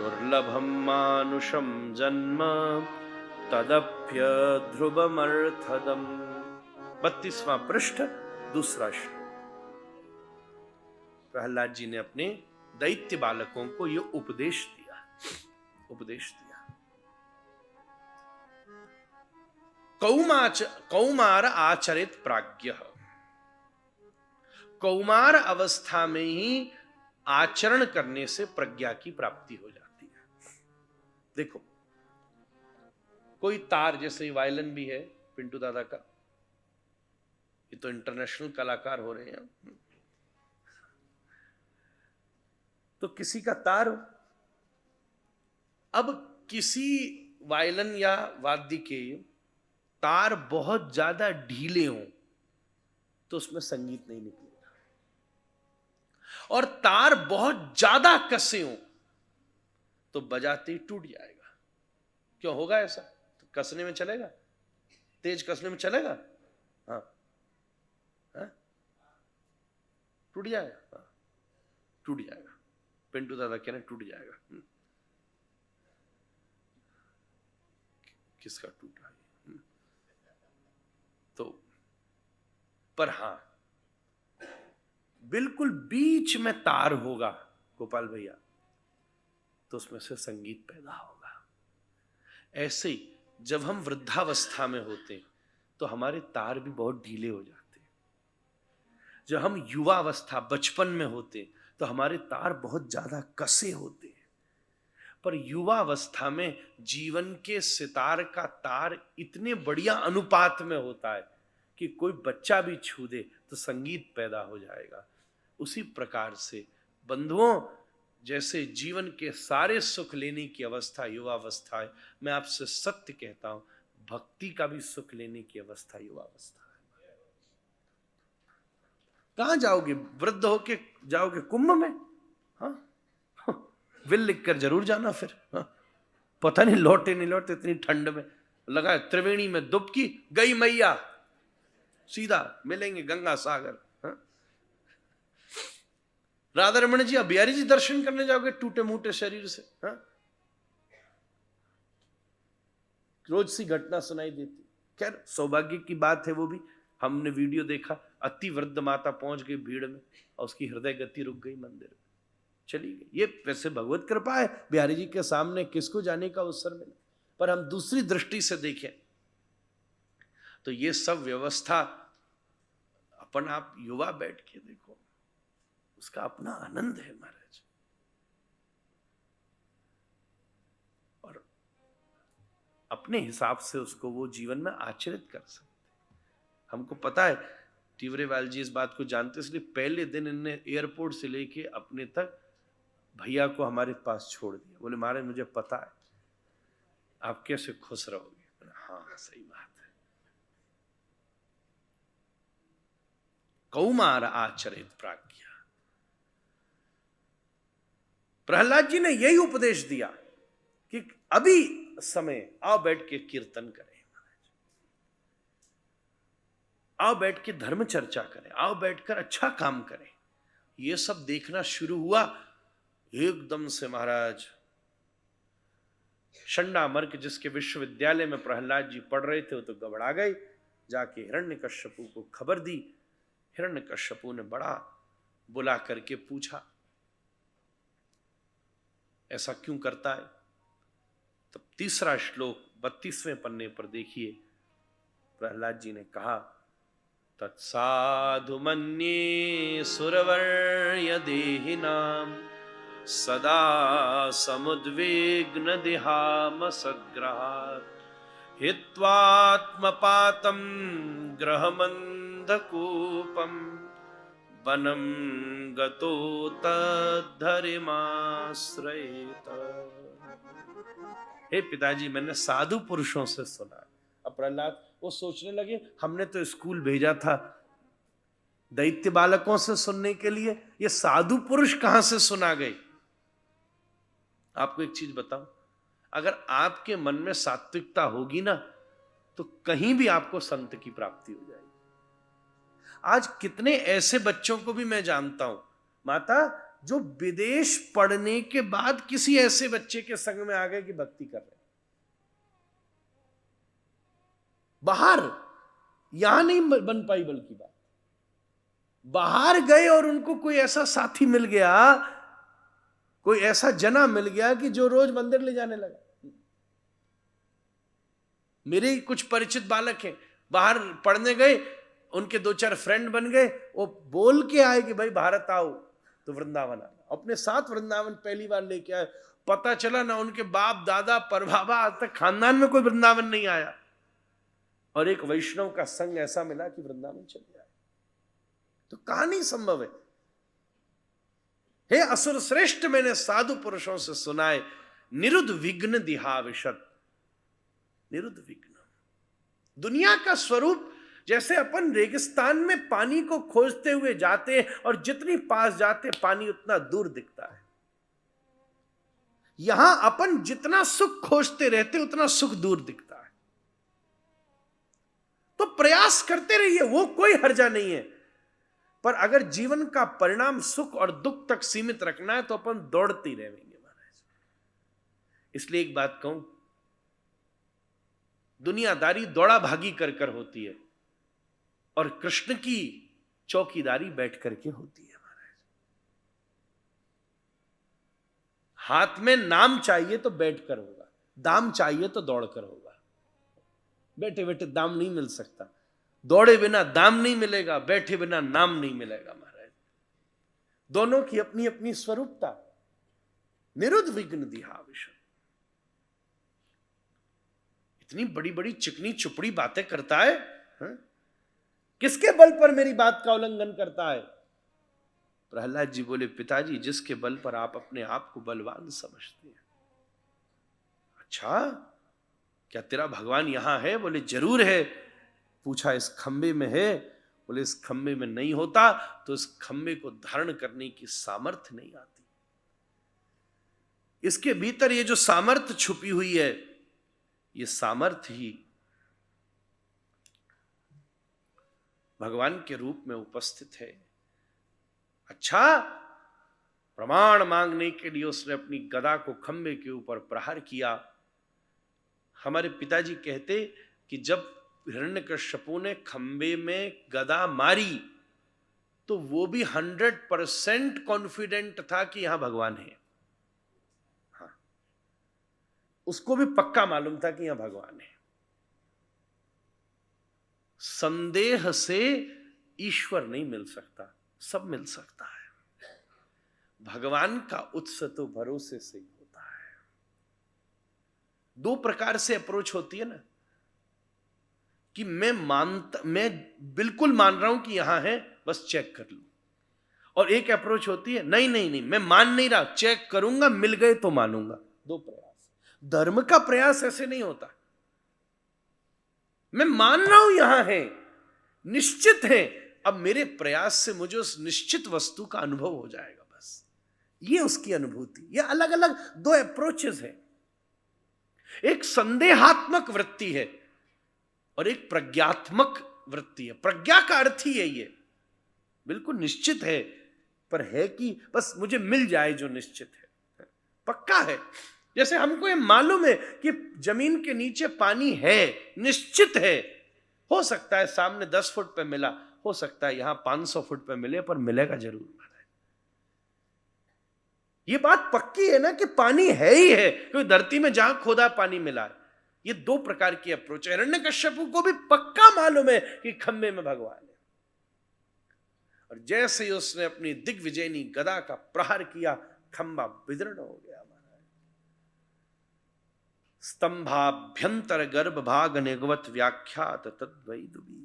दुर्लभम मानुषम जन्म तदप्य ध्रुवमर्थदम। 32वां पृष्ठ, दूसरा श्लोक। प्रहलाद जी ने अपने दैत्य बालकों को यह उपदेश दिया। कौमार आचरित प्राज्ञ। कौमार अवस्था में ही आचरण करने से प्रज्ञा की प्राप्ति हो जाती है। देखो, कोई तार, जैसे वायलिन भी है पिंटू दादा का, ये तो इंटरनेशनल कलाकार हो रहे हैं, तो किसी का तार, अब किसी वायलिन या वाद्य के तार बहुत ज्यादा ढीले हों तो उसमें संगीत नहीं निकलेगा, और तार बहुत ज्यादा कसे हों तो बजाते ही टूट जाएगा। क्यों होगा ऐसा? तो कसने में चलेगा, तेज कसने में चलेगा? हाँ, टूट जाएगा। हाँ, टूट जाएगा। पिंटू दादा कह रहे टूट जाएगा। किसका टूटा है? तो पर हां, बिल्कुल बीच में तार होगा गोपाल भैया, तो उसमें से संगीत पैदा होगा। ऐसे ही जब हम वृद्धावस्था में होते हैं तो हमारे तार भी बहुत ढीले हो जाते हैं। जब हम युवावस्था बचपन में होते हैं तो हमारे तार बहुत ज्यादा कसे होते हैं। पर युवावस्था में जीवन के सितार का तार इतने बढ़िया अनुपात में होता है कि कोई बच्चा भी छू दे तो संगीत पैदा हो जाएगा। उसी प्रकार से बंधुओं, जैसे जीवन के सारे सुख लेने की अवस्था युवावस्था है, मैं आपसे सत्य कहता हूं, भक्ति का भी सुख लेने की अवस्था युवावस्था है। कहां जाओगे? वृद्ध होके जाओगे कुंभ में? हाँ, विल लिख कर जरूर जाना फिर। हाँ, पता नहीं लौटे नहीं लौटे, इतनी ठंड में लगा त्रिवेणी में डुबकी, गई मैया, सीधा मिलेंगे गंगा सागर। हाँ? राधा रमण जी, अब बिहारी जी दर्शन करने जाओगे टूटे मूटे शरीर से? हाँ? रोज सी घटना सुनाई देती। खैर, सौभाग्य की बात है वो भी, हमने वीडियो देखा, अति वृद्ध माता पहुंच गई भीड़ में और उसकी हृदय गति रुक गई, मंदिर में चली गई। ये वैसे भगवत कृपा है, बिहारी जी के सामने किसको जाने का अवसर मिला। पर हम दूसरी दृष्टि से देखें तो ये सब व्यवस्था अपन आप युवा बैठ के देखो, उसका अपना आनंद है महाराज। और अपने हिसाब से उसको वो जीवन में आचरित कर सकते। हमको पता है, टिवरेवाल जी इस बात को जानते, इसलिए पहले दिन इनने एयरपोर्ट से लेके अपने तक भैया को हमारे पास छोड़ दिया। बोले महाराज मुझे पता है आप कैसे खुश रहोगे। हाँ, सही बात है। कौमार आचरित प्राज्ञा। प्रहलाद जी ने यही उपदेश दिया कि अभी समय, आओ बैठ के कीर्तन करें, आओ बैठ के धर्म चर्चा करें, आओ बैठकर अच्छा काम करें। ये सब देखना शुरू हुआ एकदम से महाराज। शंडामर्क जिसके विश्वविद्यालय में प्रहलाद जी पढ़ रहे थे वो तो घबरा गए, जाके हिरण्यकश्यपु को खबर दी। हिरण्यकश्यपु ने बड़ा बुला करके पूछा ऐसा क्यों करता है। तब तीसरा श्लोक 32वें पन्ने पर देखिए, प्रहलाद जी ने कहा, तत्साधु मन्ये सुरवर्य देहिनाम सदा समुद्विग्न देहामसग्रहात् हित्वात्मपातं ग्रहमन्धकूपं वनं गतो तद्धरिमाश्रयेत। हे पिताजी, मैंने साधु पुरुषों से सुना। अब प्रहलाद वो सोचने लगे हमने तो स्कूल भेजा था दैत्य बालकों से सुनने के लिए, ये साधु पुरुष कहां से सुना गए। आपको एक चीज बताऊं, अगर आपके मन में सात्विकता होगी ना तो कहीं भी आपको संत की प्राप्ति हो जाएगी। आज कितने ऐसे बच्चों को भी मैं जानता हूं, माता जो विदेश पढ़ने के बाद किसी ऐसे बच्चे के संग में आ गए कि भक्ति कर रहे, बाहर, यहां नहीं बन पाई, बल्कि बात बाहर गए और उनको कोई ऐसा साथी मिल गया, कोई ऐसा जना मिल गया कि जो रोज मंदिर ले जाने लगा। मेरे कुछ परिचित बालक हैं, बाहर पढ़ने गए, उनके 2-4 फ्रेंड बन गए, वो बोल के आए कि भाई भारत आओ तो वृंदावन आना, अपने साथ वृंदावन पहली बार लेके आए। पता चला ना उनके बाप दादा परबाबा आज तक खानदान में कोई वृंदावन नहीं आया, और एक वैष्णव का संग ऐसा मिला कि वृंदावन चले आए। तो कहानी संभव है। हे असुर श्रेष्ठ, मैंने साधु पुरुषों से सुना है, निरुद्ध विघ्न दिहा विशद, निरुद्ध विघ्न। दुनिया का स्वरूप, जैसे अपन रेगिस्तान में पानी को खोजते हुए जाते हैं और जितनी पास जाते पानी उतना दूर दिखता है, यहां अपन जितना सुख खोजते रहते उतना सुख दूर दिखता है। तो प्रयास करते रहिए, वो कोई हर्जा नहीं है। पर अगर जीवन का परिणाम सुख और दुख तक सीमित रखना है तो अपन दौड़ते रहेंगे महाराज। इसलिए एक बात कहूं, दुनियादारी दौड़ा भागी कर कर होती है, और कृष्ण की चौकीदारी बैठ करके होती है महाराज। हाथ में नाम चाहिए तो बैठ कर होगा, दाम चाहिए तो दौड़ कर होगा। बैठे बैठे दाम नहीं मिल सकता, दौड़े बिना दाम नहीं मिलेगा, बैठे बिना नाम नहीं मिलेगा महाराज। दोनों की अपनी अपनी स्वरूपता। निरुद्ध विघ्न दिहा विशद। इतनी बड़ी बड़ी चिकनी चुपड़ी बातें करता है, किसके बल पर मेरी बात का उल्लंघन करता है? प्रहलाद जी बोले, पिताजी जिसके बल पर आप अपने आप को बलवान समझते हैं। अच्छा, क्या तेरा भगवान यहां है? बोले जरूर है। पूछा इस खंबे में है? बोले इस खंबे में नहीं होता तो इस खंबे को धारण करने की सामर्थ्य नहीं आती। इसके भीतर ये जो सामर्थ्य छुपी हुई है, ये सामर्थ्य ही भगवान के रूप में उपस्थित है। अच्छा, प्रमाण मांगने के लिए उसने अपनी गदा को खंबे के ऊपर प्रहार किया। हमारे पिताजी कहते कि जब हिरण्यकश्यपु ने खंबे में गदा मारी तो वो भी 100% कॉन्फिडेंट था कि यहां भगवान है। हाँ, उसको भी पक्का मालूम था कि यहां भगवान है। संदेह से ईश्वर नहीं मिल सकता, सब मिल सकता है। भगवान का उत्स तो भरोसे से ही होता है। 2 प्रकार से अप्रोच होती है ना, कि मैं बिल्कुल मान रहा हूं कि यहां है, बस चेक कर लूं। और एक अप्रोच होती है, नहीं नहीं नहीं, मैं मान नहीं रहा, चेक करूंगा, मिल गए तो मानूंगा। 2 प्रयास। धर्म का प्रयास ऐसे नहीं होता। मैं मान रहा हूं यहां है, निश्चित है, अब मेरे प्रयास से मुझे उस निश्चित वस्तु का अनुभव हो जाएगा, बस ये उसकी अनुभूति। ये अलग अलग 2 अप्रोचेस है। एक संदेहात्मक वृत्ति है और एक प्रज्ञात्मक वृत्ति है। प्रज्ञा का अर्थ ही है ये बिल्कुल निश्चित है, पर है कि बस मुझे मिल जाए जो निश्चित है, पक्का है। जैसे हमको ये मालूम है कि जमीन के नीचे पानी है, निश्चित है। हो सकता है सामने 10 फुट पे मिला, हो सकता है यहां 500 फुट पे मिले, पर मिलेगा जरूर। ये बात पक्की है ना कि पानी है ही है, क्योंकि धरती में जहां खोदा पानी मिला है। ये 2 प्रकार की अप्रोच है। हिरण्यकश्यपु को भी पक्का मालूम है कि खंबे में भगवान है, और जैसे ही उसने अपनी दिग्विजयनी गदा का प्रहार किया, खंबा विदीर्ण हो गया। स्तंभाभ्यंतर गर्भ भाग निगवत व्याख्यात तद्वै दुबी।